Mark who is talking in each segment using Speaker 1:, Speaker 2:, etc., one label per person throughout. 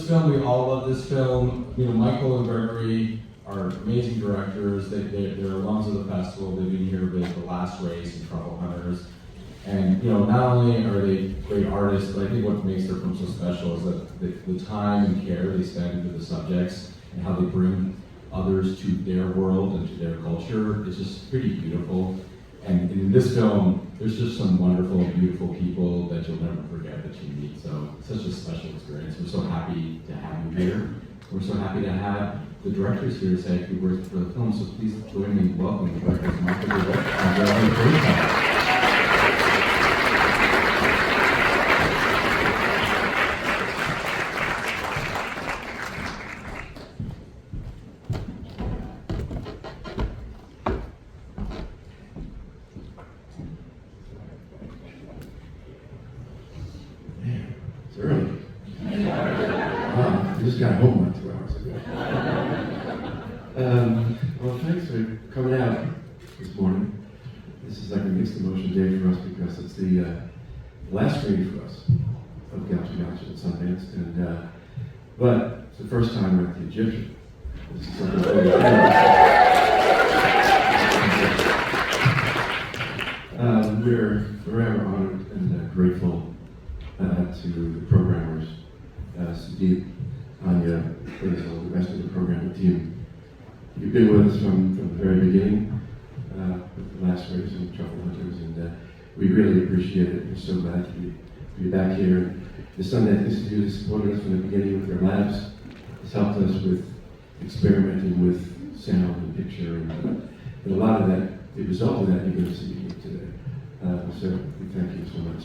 Speaker 1: film. We all love this film. You know, Michael and Gregory are amazing directors. They're alums of the festival. They've been here with The Last Race and Truffle Hunters. And you know, not only are they great artists, but I think what makes their film so special is that the time and care they spend with the subjects and how they bring others to their world and to their culture is just pretty beautiful. And in this film, there's just some wonderful, beautiful people that you'll never forget that you meet. So it's such a special experience. We're so happy to have you here. We're so happy to have the directors here to say a few words for the film. So please join me in welcoming the directors, Michael Dweck and Gregory Kershaw.
Speaker 2: Got home like 2 hours ago. Well, thanks for coming out this morning. This is like a mixed emotion day for us because it's the last screening for us of Gaucho Gaucho at Sundance, and but it's the first time we're at the Egyptian. This is something totally we're forever honored and grateful to the programmers, Sudeep, Anya, Hazel, the rest of the programming team. You've been with us from the very beginning, with The Last Race and Truffle Hunters, and we really appreciate it. We're so glad to be back here. The Sundance Institute has supported us from the beginning with their labs. It's helped us with experimenting with sound and picture, and a lot of that, the result of that you're going to see here today. So we thank you so much.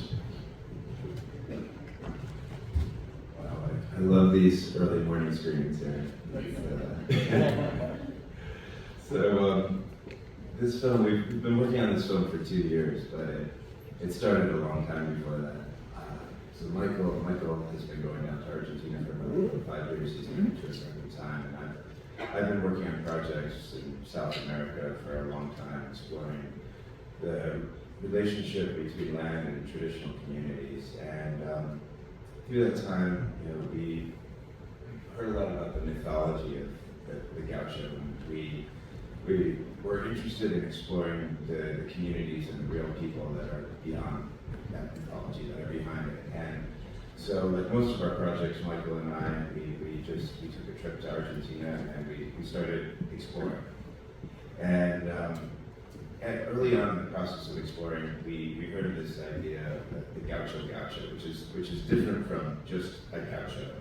Speaker 3: I love these early morning screenings here. This film, we've been working on this film for 2 years, but it started a long time before that. So Michael has been going out to Argentina for about 5 years. He's been to a certain time, and I've been working on projects in South America for a long time, exploring the relationship between land and traditional communities. And through that time, you know, we heard a lot about the mythology of the Gaucho, and we were interested in exploring the communities and the real people that are beyond that mythology, that are behind it. And so, like most of our projects, Michael and I, we took a trip to Argentina and we started exploring. And early on in the process of exploring, we heard of this idea of the Gaucho Gaucho, which is different from just a gaucho.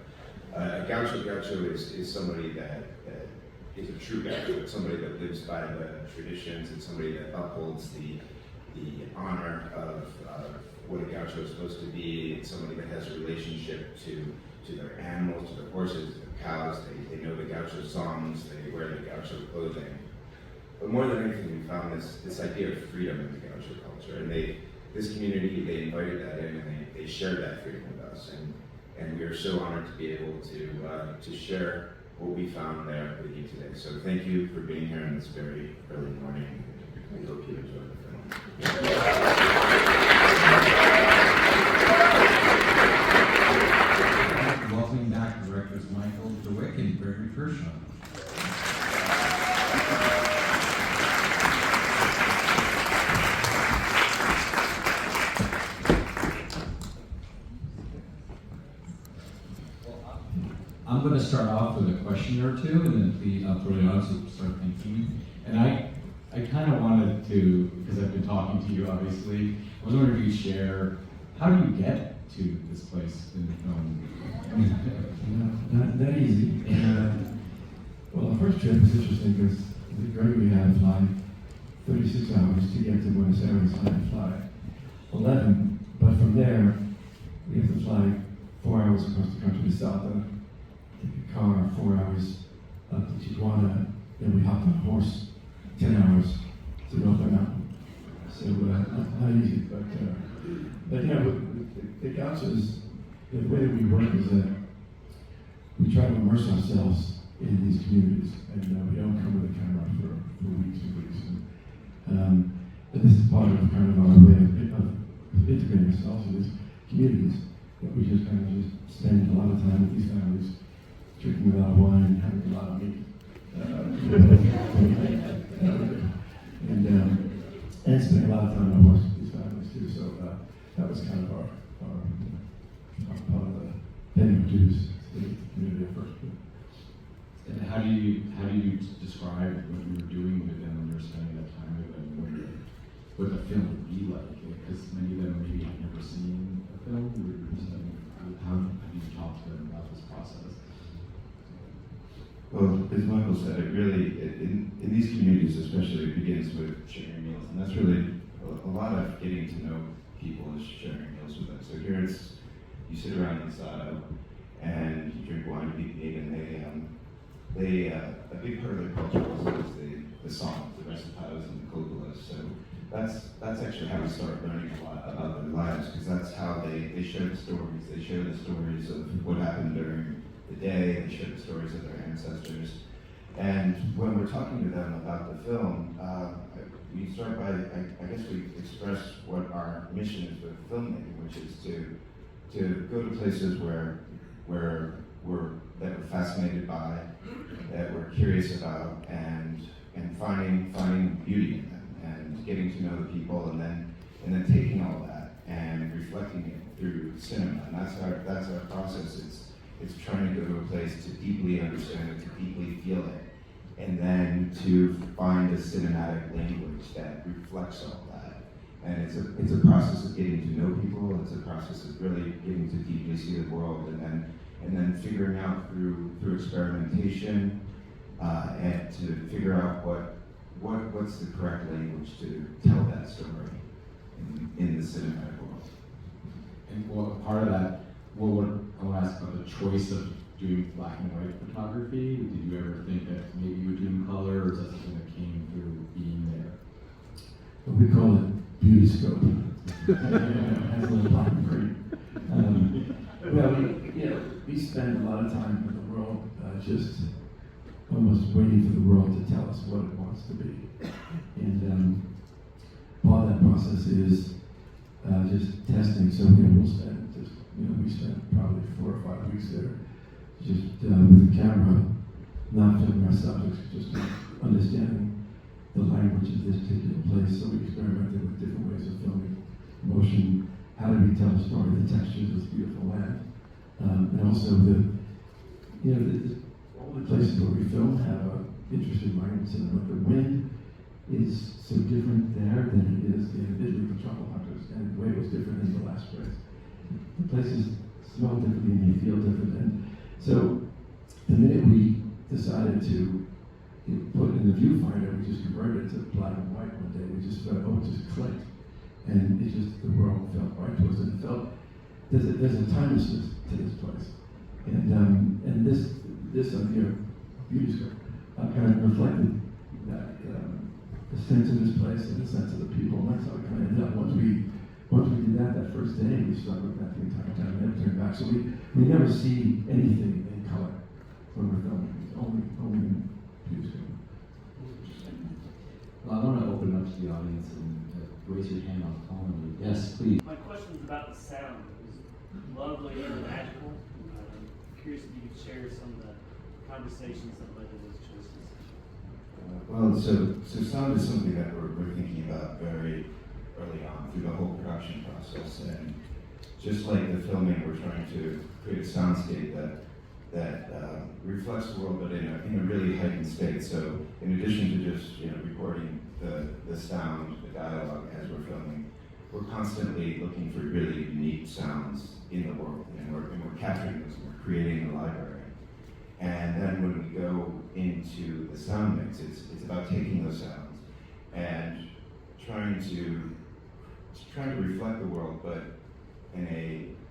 Speaker 3: A Gaucho Gaucho is somebody that is a true gaucho. It's somebody that lives by the traditions. It's somebody that upholds the honor of what a gaucho is supposed to be. It's somebody that has a relationship to their animals, to their horses, their cows. They know the gaucho songs. They wear the gaucho clothing. But more than anything, we found this idea of freedom in the Gaucho culture, and this community, they invited that in, and they shared that freedom with us, and we are so honored to be able to share what we found there with you today. So thank you for being here on this very early morning. We hope you enjoy the film.
Speaker 1: Welcoming back directors Michael Dweck and Gregory Kershaw. I'm going to start off with a question or two, and then I'll throw it on so start thinking. And I kind of wanted to, because I've been talking to you, obviously, I was wondering if you'd share, how do you get to this place in the film?
Speaker 2: Not that easy. Well, the first trip was interesting because Gregory had to fly 36 hours to get to Buenos Aires. I had to fly 11, but from there, we have to fly 4 hours across the country to Salta, take a car 4 hours up to Tijuana, then we hopped on a horse 10 hours to Ropa Mountain. So not easy, but you know, the Gauchos, the way that we work is that we try to immerse ourselves in these communities, and we don't come with a camera for weeks and weeks. And this is part of kind of our way of integrating ourselves in these communities. But we just kind of spend a lot of time with these families drinking a lot of wine, having a lot of meat. And spending a lot of time on horse with these families too. So that was kind of our part of the paying of dues to the community at first.
Speaker 1: And how do you describe what you were doing with them when you were spending that time with them? What the film would be like? Because many of them maybe have never seen a film. How do you talk to them about this process?
Speaker 4: Well, as Michael said, it really, in these communities especially, it begins with sharing meals. And that's really a lot of getting to know people is sharing meals with them. So here it's, you sit around inside and you drink wine and eat meat, and they a big part of their culture also is the songs, the recitals and the cocolas. So that's actually how we start learning a lot about their lives, because that's how they share the stories. They share the stories of what happened during the day. They share the stories of their ancestors. And when we're talking to them about the film, we start by, I guess we express what our mission is with filmmaking, which is to go to places where that we're fascinated by, that we're curious about, and finding beauty in them, and getting to know the people, and then taking all that and reflecting it through cinema. And that's our process. It's trying to go to a place to deeply understand it, to deeply feel it, and then to find a cinematic language that reflects all that. And it's a process of getting to know people. It's a process of really getting to deeply see the world, and then figuring out through experimentation and to figure out what's the correct language to tell that story in the cinematic world.
Speaker 1: And well, part of that, I want to ask about the choice of doing black and white photography. Did you ever think that maybe you would do in color, or is that something that came through being there?
Speaker 2: What we call it beauty scope. Has a little black and green. Well, we spend a lot of time in the world just almost waiting for the world to tell us what it wants to be. And part of that process is just testing. So we spent probably 4 or 5 weeks there, just with the camera, not filming our subjects, just understanding the language of this particular place. So we experimented with different ways of filming, motion, how do we tell a story, the textures of this beautiful land, and also all the places where we film have an interesting language in them. But the wind is so different there than it is in Italy for truffle hunters, and the way it was different in the last place. The places smell differently and they feel different. And so the minute we decided to put in the viewfinder, we just converted it to black and white one day. We just felt, it just clicked. And it just, the world felt right to us. And it felt, there's a timelessness to this place. And this idea of beauty scope kind of reflected that, the sense of this place and the sense of the people. And that's how it kind of ended up. Once we did that first day, we started with that the entire time, and never turned back. So we never see anything in color when we're filming. It's only in beauty scope.
Speaker 1: Well, I want to open up to the audience and raise your hand on calling you. Yes, please.
Speaker 5: My question is about the sound. It was lovely and magical. I'm curious if you could share some of the conversations that led to those choices.
Speaker 4: Well, so sound is something that we're thinking about very early on through the whole production process. And just like the filming, we're trying to create a soundscape that reflects the world, but in a really heightened state. So in addition to just recording the sound, the dialogue as we're filming, we're constantly looking for really unique sounds in the world, and we're capturing those, and we're creating a library. And then when we go into the sound mix, it's about taking those sounds and trying to reflect the world, but in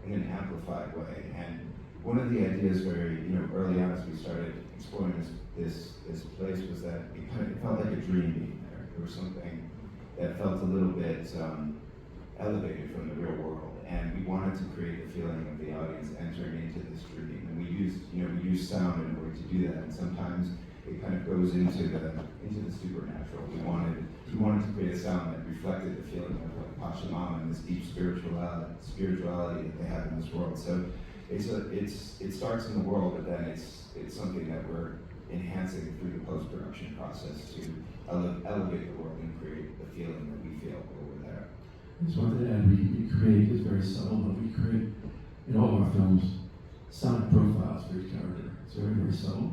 Speaker 4: an amplified way. And one of the ideas very early on as we started exploring this place was that it felt like a dream being there. There was something that felt a little bit elevated from the real world, and we wanted to create the feeling of the audience entering into this dream. And we used sound in order to do that. And sometimes it kind of goes into the supernatural. We wanted to create a sound that reflected the feeling of like Pachamama and this deep spirituality that they have in this world. So it starts in the world, but then it's something that we're enhancing through the post-production process to elevate the world and create the feeling that we feel while we're there.
Speaker 2: I just wanted to add, we create, it's very subtle, but we create, in all of our films, sonic profiles for each character. It's very, very subtle,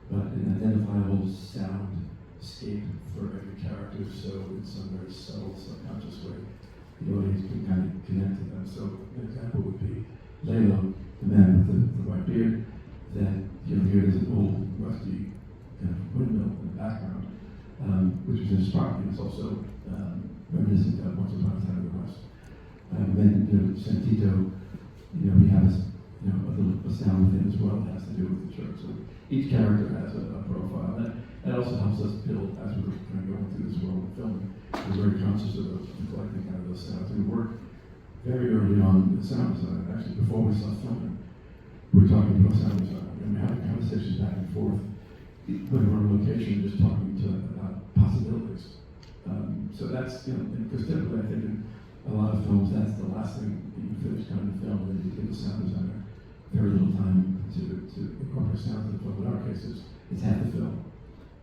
Speaker 2: but an identifiable sound escape for every character, so in some very subtle, subconscious way, the audience can kind of connect to them. So an example would be Lalo, the man with the white beard, that you'll hear there's an old rusty kind of windmill in the background, which is inspiring. It's also reminiscent of Once Upon a Time in the West. Then, Santito, he has, a sound with him as well that has to do with the church. So each character has a profile. That also helps us build, as we're kind of going through this world of filming. We're very conscious of those, collecting kind of those sounds. We work very early on with sound design. Actually, before we start filming, we're talking about sound design. And we're having conversations back and forth when we're on location, just talking about possibilities. So that's, because typically I think in a lot of films, that's the last thing that you finish kind of film, and you give the sound designer very little time to incorporate sound in the film. In our case, it's half the film.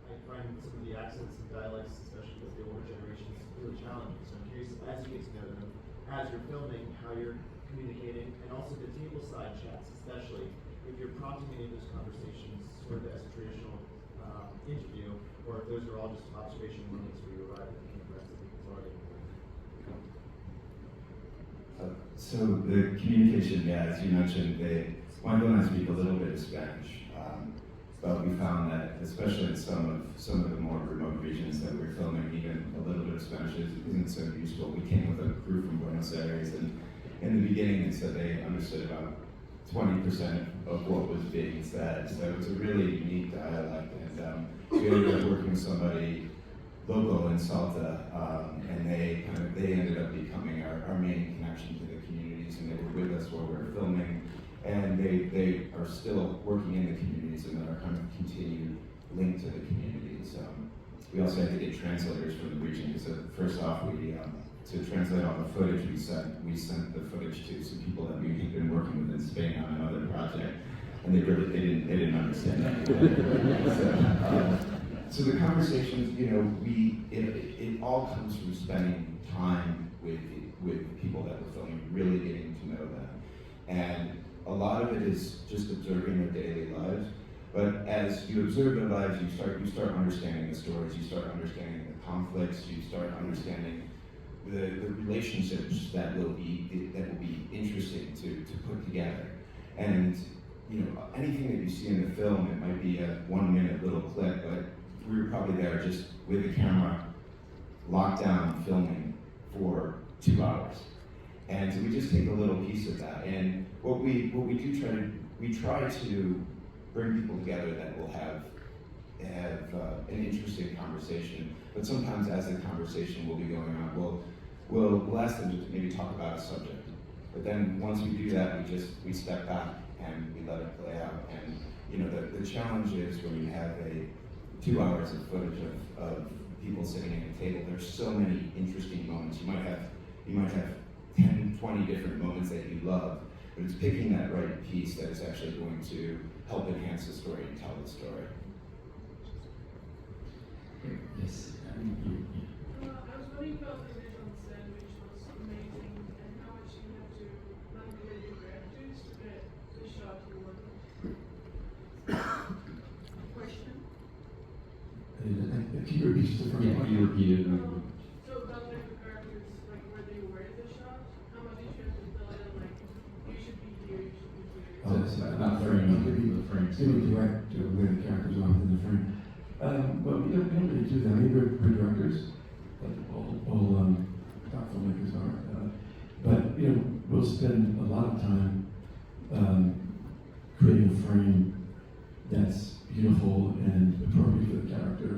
Speaker 6: I find some of the accents and dialects, especially with the older generations, really challenging. So I'm curious, as you get to know them, as you're filming, how you're communicating, and also the table side chats, especially if you're prompting any of those conversations sort of as a traditional interview, or if those are all just observation moments where you arrive at the rest of people's audience.
Speaker 4: So the communication, as you mentioned, Michael and I speak a little bit of Spanish, but we found that, especially in some of the more remote regions that we're filming, even a little bit of Spanish isn't so useful. We came with a crew from Buenos Aires, and in the beginning, they said they understood about 20% of what was being said. So it's a really unique dialect, and we ended up working with somebody local in Salta, and they ended up becoming our main connection to the communities, and they were with us while we were filming, and they are still working in the communities and are kind of continued link to the communities. We also had to get translators from the region, because first off, to translate all the footage, we sent the footage to some people that we had been working with in Spain on another project, and they didn't understand that. So the conversations, it all comes from spending time with people that we're filming, really getting to know them. And a lot of it is just observing their daily lives. But as you observe their lives, you start understanding the stories, you start understanding the conflicts, you start understanding the relationships that will be interesting to put together. And anything that you see in the film, it might be a 1 minute little clip, but we were probably there just with the camera, locked down, filming for 2 hours. And so we just take a little piece of that. And what we do we try to bring people together that will have an interesting conversation. But sometimes as the conversation will be going on, we'll ask them to maybe talk about a subject. But then once we do that, we step back and we let it play out. And the challenge is when you have 2 hours of footage of people sitting at a table, there's so many interesting moments. You might have 10, 20 different moments that you love, but it's picking that right piece that is actually going to help enhance the story and tell the story.
Speaker 2: Yes.
Speaker 7: I was wondering about the visual set, which was amazing, and how much you had to manipulate your characters to get the shot you wanted. Question?
Speaker 2: Can you repeat the first
Speaker 1: Yeah,
Speaker 2: part?
Speaker 1: can you repeat it?
Speaker 7: So about like the characters, like where they were in the shot, how much did you have to tell them, like, you should be here, you should be here?
Speaker 2: Oh,
Speaker 1: It's not framing, the frames.
Speaker 2: Maybe direct to where the characters are within the frame. Well, we don't really do that. I mean, we're directors, like all top filmmakers are. But we'll spend a lot of time creating a frame that's beautiful and appropriate for the character.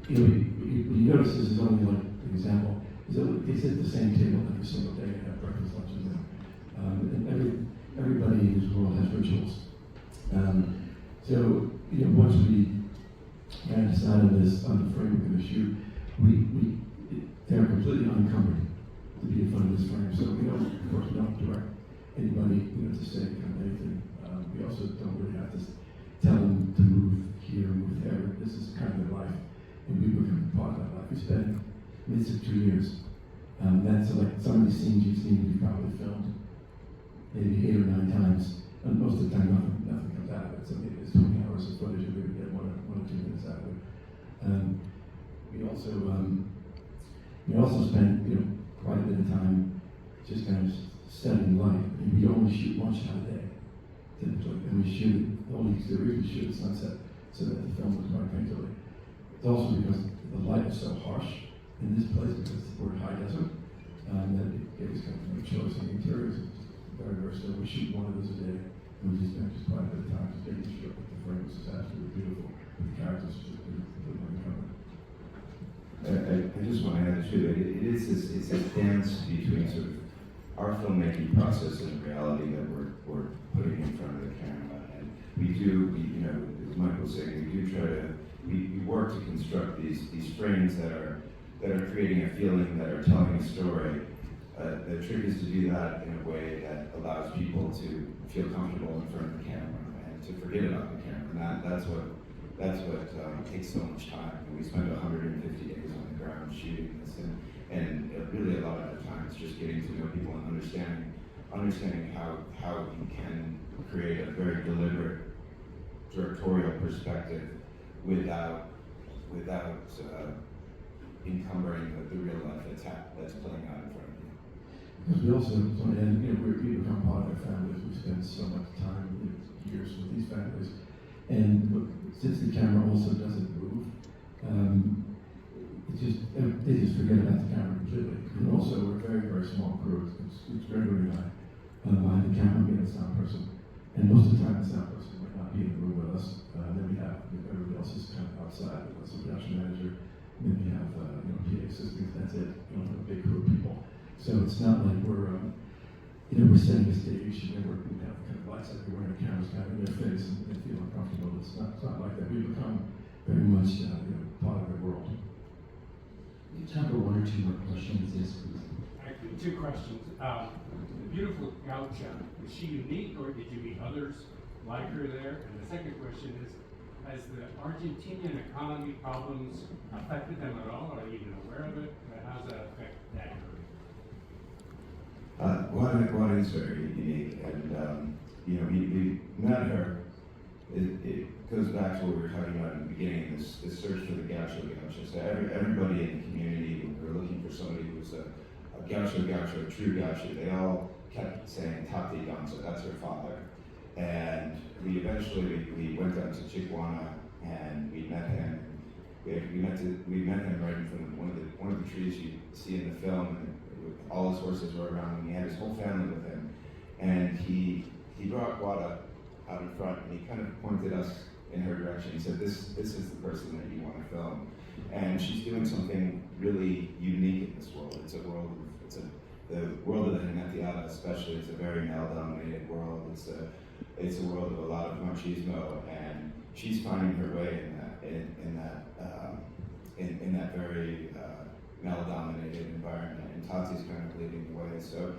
Speaker 2: You notice this is only like an example. They sit at the same table every single day and have breakfast, lunch, and dinner. And everybody in this world has rituals. So once we kind of decide on the frame we're going to shoot, they're completely unencumbered. to be in front of this frame. So we don't, of course, we don't direct anybody, to say kind of anything. We also don't really have to tell them to move here, move there. This is kind of their life, and we become part of that life. We spend, it's 2 years. That's like some of these scenes you've seen, we've probably filmed maybe 8 or 9 times, and most of the time nothing comes out of it. So maybe it's 20 hours of footage, and we would get one or 2 minutes out of it. We also spend quite a bit of time just kind of studying light. I mean, we only shoot 1 shot a day, typically, and we shoot all the exteriors. We shoot at sunset so that the film was quite painterly. It's also because the light is so harsh in this place because we're high desert, that it gives kind of no choice. And the interiors is very, very still. We shoot 1 of those a day, and we just spend quite a bit of time just making sure that the frame is absolutely beautiful, but the characters are just completely uncovered.
Speaker 4: I just want to add too, it's a dance between sort of our filmmaking process and the reality that we're putting in front of the camera. And we do, as Michael was saying, we work to construct these frames that are creating a feeling, that are telling a story. The trick is to do that in a way that allows people to feel comfortable in front of the camera and to forget about the camera. And that's what takes so much time. And we spent 150 days on the ground shooting this, and really a lot of the time it's just getting to know people and understanding how you can create a very deliberate directorial perspective without encumbering the real life that's playing out in front of you.
Speaker 2: Because we also, we become part of their families. We spend so much time, years with these families. And since the camera also doesn't move, they just forget about the camera completely. And also, we're a very, very small crew. It's Gregory and I behind the camera, being a sound person. And most of the time, the sound person might not be in the room with us. Then we have everybody else is kind of outside with us, a production manager. Then we have PA assistants. That's it. We don't have a big crew of people. So it's not like we're setting a stage and we have kind of lights everywhere and cameras kind of in their face and feel uncomfortable. It's not like that. We become very much part of their world.
Speaker 8: We have time for 1 or 2 more questions. Yes, please.
Speaker 9: Actually, 2 questions. The beautiful Gaucho, was she unique or did you meet others like her there? And the second question is, has the Argentinian economy problems affected them at all? Are you even aware of it? How does that affect that group?
Speaker 4: Juan is very unique, and we met her. It goes back to what we were talking about in the beginning, this search for the Gaucho Gaucho. So everybody in the community, we were looking for somebody who was a Gaucho Gaucho, a true Gaucho. They all kept saying Tati Gonzo, that's her father. And we eventually went down to Chihuahua and we met him. We met him right in front of one of the trees you see in the film, and all his horses were around him. He had his whole family with him, and he brought Guada out in front, and he kind of pointed us in her direction. He said, "This is the person that you want to film," and she's doing something really unique in this world. The world of the Genetiada, especially, is a very male-dominated world. It's a world of a lot of machismo, and she's finding her way in that very male-dominated environment, and Tati's kind of leading the way. So,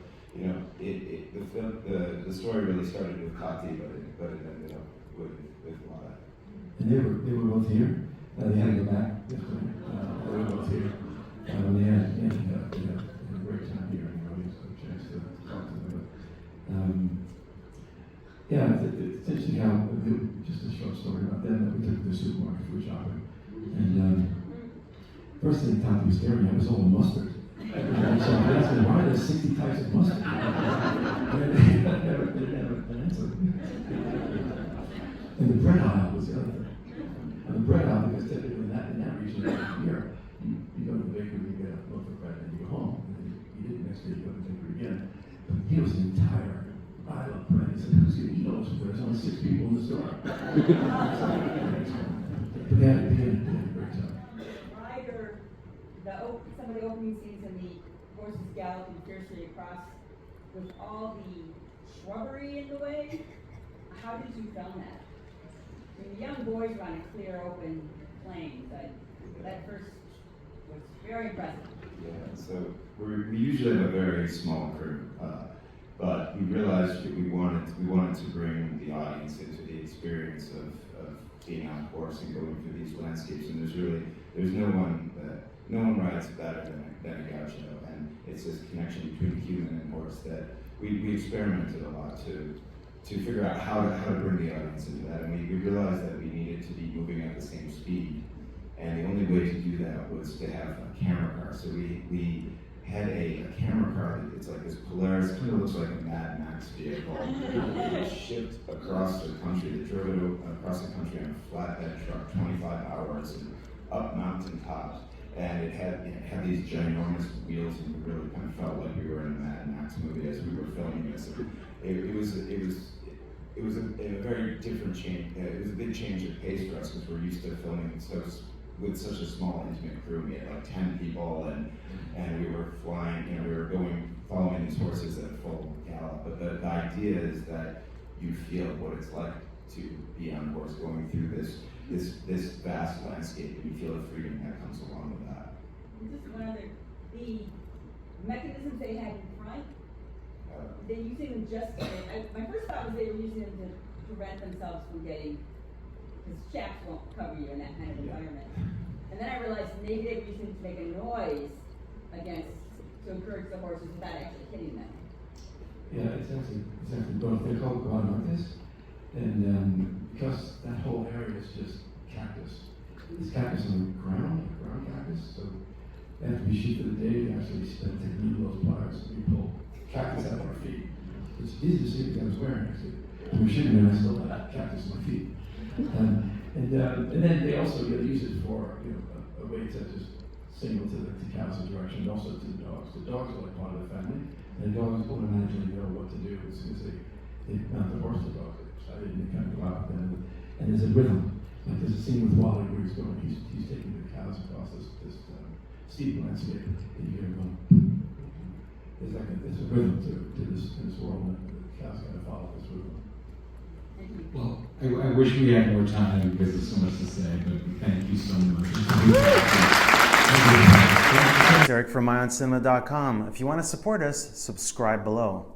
Speaker 4: the story really started with Tati, but it ended up with Guada.
Speaker 2: And they were both here. They had to go back this way. They were both here. They had a great time here. We had a chance to talk to them. It's interesting how, just a short story about them, that we took to the supermarket for shopping. And first thing Tati was staring at was all the mustard. And so I asked her, why are there 60 types of mustard? They never an answer. And the bread aisle was the other thing. And the bread aisle, because typically in that region here, you go to the bakery, you get a loaf of bread, and you go home. And then you eat it, next day you go to the bakery again. But here was an entire aisle of bread. He said, who's going to eat all this bread? There's only 6 people in the store. But they had a great time.
Speaker 10: Some of the opening scenes in the horses galloping fiercely across with all the shrubbery in the way, how did you film that? I mean, the young boys were on a clear, open plain, but that first was very impressive.
Speaker 4: Yeah, so we usually have a very small crew, but we realized that we wanted to bring the audience into the experience of being on horse and going through these landscapes. And there's no one rides better than a gaucho, and it's this connection between human and horse that we experimented a lot to figure out how to bring the audience into that. And we realized that we needed to be moving at the same speed. And the only way to do that was to have a camera car. So we had a camera car that it's like this Polaris, kind of looks like a Mad Max vehicle. It was shipped across the country. They drove it across the country on a flatbed truck, 25 hours, and up mountain tops. And it had these ginormous wheels, and we really kind of felt like we were in a Mad Max movie as we were filming this. It was a very different change. It was a big change of pace for us because we're used to filming with such a small, intimate crew. We had like 10 people, and we were flying. We were following these horses at full gallop. But the idea is that you feel what it's like to be on a horse going through this vast landscape, and you feel the freedom that comes along with that.
Speaker 10: Just one other, the mechanisms they had in front, they're using them my first thought was they were using them to prevent themselves from getting, because chaps won't cover you in that kind of environment. And then I realized maybe they were using it to make a noise to encourage the horses without actually hitting them.
Speaker 2: Yeah, it's actually both. They're called guanates, and because that whole area is just cactus. It's cactus on the ground cactus, so they have to be sheep for the day. They actually take needle those pliers and we pull cactus out of our feet. It's easy to see because I was wearing actually. When we're shooting and I still had cactus on my feet. And then they also use it for a way to just signal to cows in direction, and also to the dogs. The dogs are like part of the family, and the dogs automatically know what to do as soon as they mount the horse. The dogs are excited and they kind of go out with them. And there's a rhythm. Like there's a scene with Wally where he's taking the cows across this steep landscape, and you hear him going. There's a rhythm to this world, and the cows gotta follow this rhythm.
Speaker 8: Well, I wish we had more time because there's so much to say, but thank you so much.
Speaker 11: It's Eric from IONCINEMA.com. If you want to support us, subscribe below.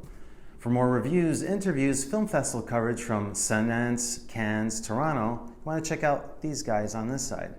Speaker 11: For more reviews, interviews, film festival coverage from Sundance, Cannes, Toronto, you want to check out these guys on this side.